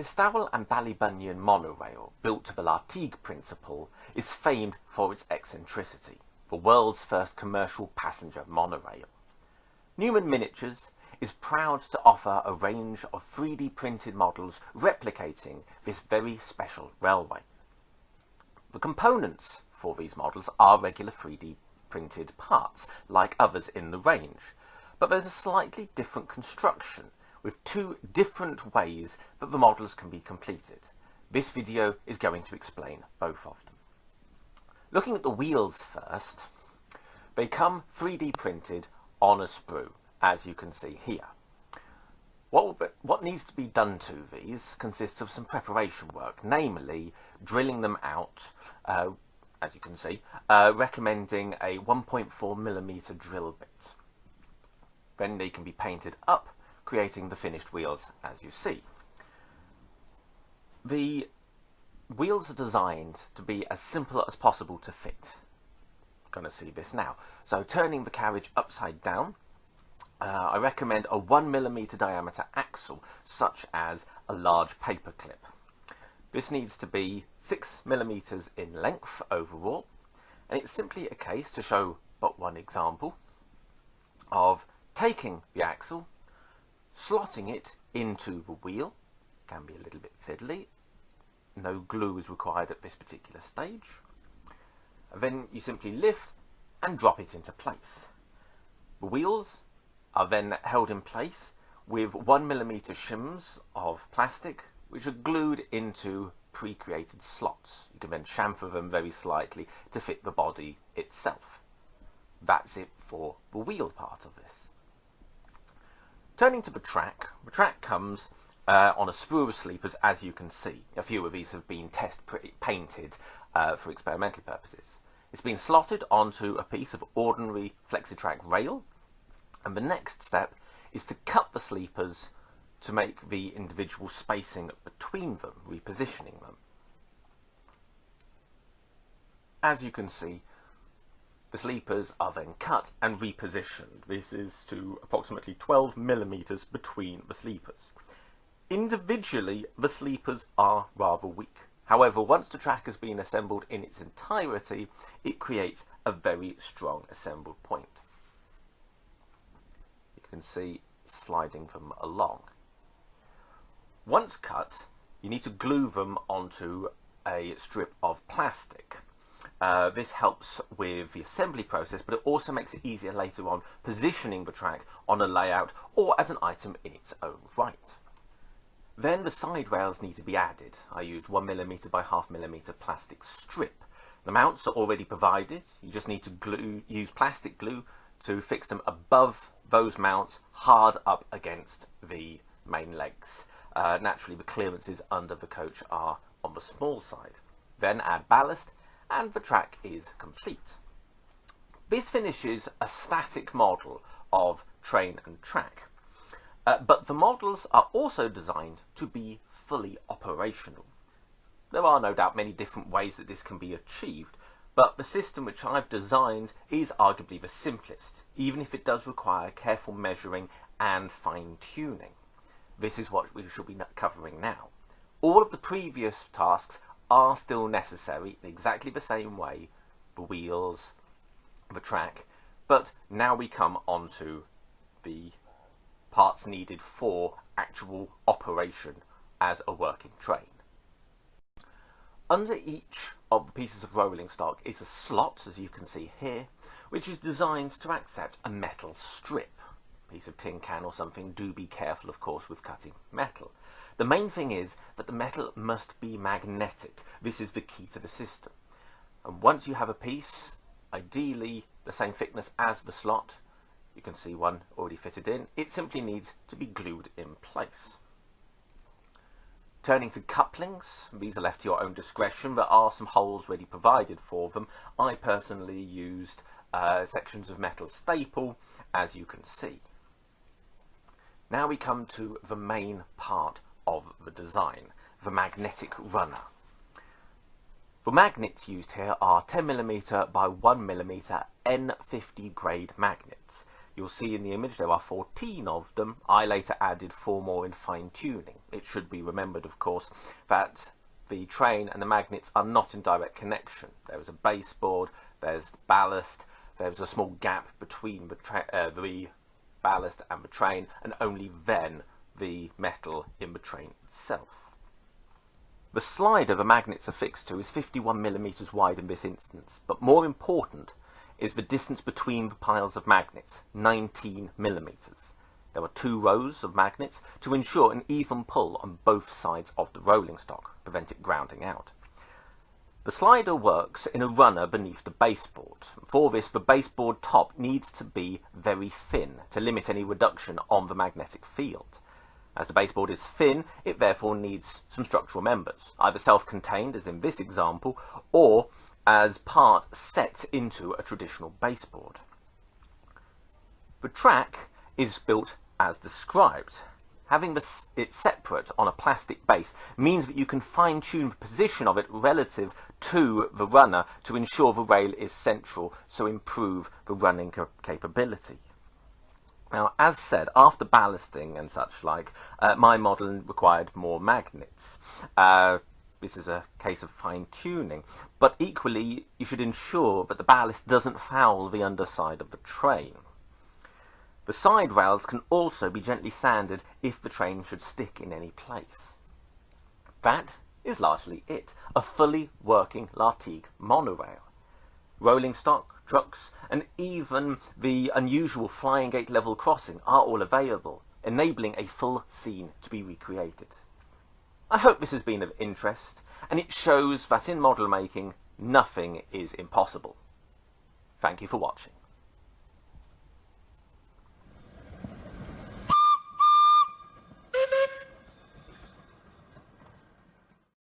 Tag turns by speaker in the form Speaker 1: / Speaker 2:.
Speaker 1: Listowel and Ballasting monorail, built to the Lartigue principle, is famed for its eccentricity, the world's first commercial passenger monorail. Newman Miniatures is proud to offer a range of 3D printed models replicating this very special railway. The components for these models are regular 3D printed parts, like others in the range, but there's a slightly different construction, with two different ways that the models can be completed. This video is going to explain both of them. Looking at the wheels first, they come 3D printed on a sprue, as you can see here. What needs to be done to these consists of some preparation work, namely drilling them out, as you can see, recommending a 1.4mm drill bit. Then they can be painted up, creating the finished wheels as you see. The wheels are designed to be as simple as possible to fit. Going to see this now. So turning the carriage upside down, I recommend a 1mm diameter axle, such as a large paper clip. This needs to be 6mm in length overall, and it's simply a case, to show but one example, of taking the axle, slotting it into the wheel. Can be a little bit fiddly. No glue is required at this particular stage. And then you simply lift and drop it into place. The wheels are then held in place with 1mm shims of plastic, which are glued into pre-created slots. You can then chamfer them very slightly to fit the body itself. That's it for the wheel part of this. Turning to the track comes on a sprue of sleepers, as you can see. A few of these have been painted for experimental purposes. It's been slotted onto a piece of ordinary FlexiTrack rail, and the next step is to cut the sleepers to make the individual spacing between them, repositioning them. As you can see, the sleepers are then cut and repositioned. This is to approximately 12mm between the sleepers. Individually, the sleepers are rather weak. However, once the track has been assembled in its entirety, it creates a very strong assembled point. You can see sliding them along. Once cut, you need to glue them onto a strip of plastic. This helps with the assembly process, but it also makes it easier later on positioning the track on a layout or as an item in its own right. Then the side rails need to be added. I used 1mm by 0.5mm plastic strip. The mounts are already provided. You just need to use plastic glue to fix them above those mounts, hard up against the main legs. Naturally, the clearances under the coach are on the small side. Then add ballast, and the track is complete. This finishes a static model of train and track, but the models are also designed to be fully operational. There are no doubt many different ways that this can be achieved, but the system which I've designed is arguably the simplest, even if it does require careful measuring and fine-tuning. This is what we should be covering now. All of the previous tasks are still necessary in exactly the same way, the wheels, the track, but now we come on to the parts needed for actual operation as a working train. Under each of the pieces of rolling stock is a slot, as you can see here, which is designed to accept a metal strip. A piece of tin can or something. Do be careful, of course, with cutting metal. The main thing is that the metal must be magnetic. This is the key to the system. And once you have a piece, ideally the same thickness as the slot, you can see one already fitted in, it simply needs to be glued in place. Turning to couplings, these are left to your own discretion. There are some holes ready provided for them. I personally used sections of metal staple, as you can see. Now we come to the main part of the design, the magnetic runner. The magnets used here are 10mm by 1mm N50 grade magnets. You'll see in the image there are 14 of them. I later added 4 more in fine-tuning. It should be remembered, of course, that the train and the magnets are not in direct connection. There is a baseboard, there's ballast, there's a small gap between the ballast and the train, and only then the metal in the train itself. The slider the magnets are fixed to is 51mm wide in this instance, but more important is the distance between the piles of magnets, 19mm. There are 2 rows of magnets to ensure an even pull on both sides of the rolling stock, prevent it grounding out. The slider works in a runner beneath the baseboard. For this, the baseboard top needs to be very thin to limit any reduction on the magnetic field. As the baseboard is thin, it therefore needs some structural members, either self-contained, as in this example, or as part set into a traditional baseboard. The track is built as described. Having it separate on a plastic base means that you can fine-tune the position of it relative to the runner to ensure the rail is central, so improve the running capability. Now, as said, after ballasting and such like, my model required more magnets. This is a case of fine-tuning, but equally you should ensure that the ballast doesn't foul the underside of the train. The side rails can also be gently sanded if the train should stick in any place. That is largely it, a fully working Lartigue monorail. Rolling stock, trucks, and even the unusual flying gate level crossing are all available, enabling a full scene to be recreated. I hope this has been of interest, and it shows that in model making, nothing is impossible. Thank you for watching.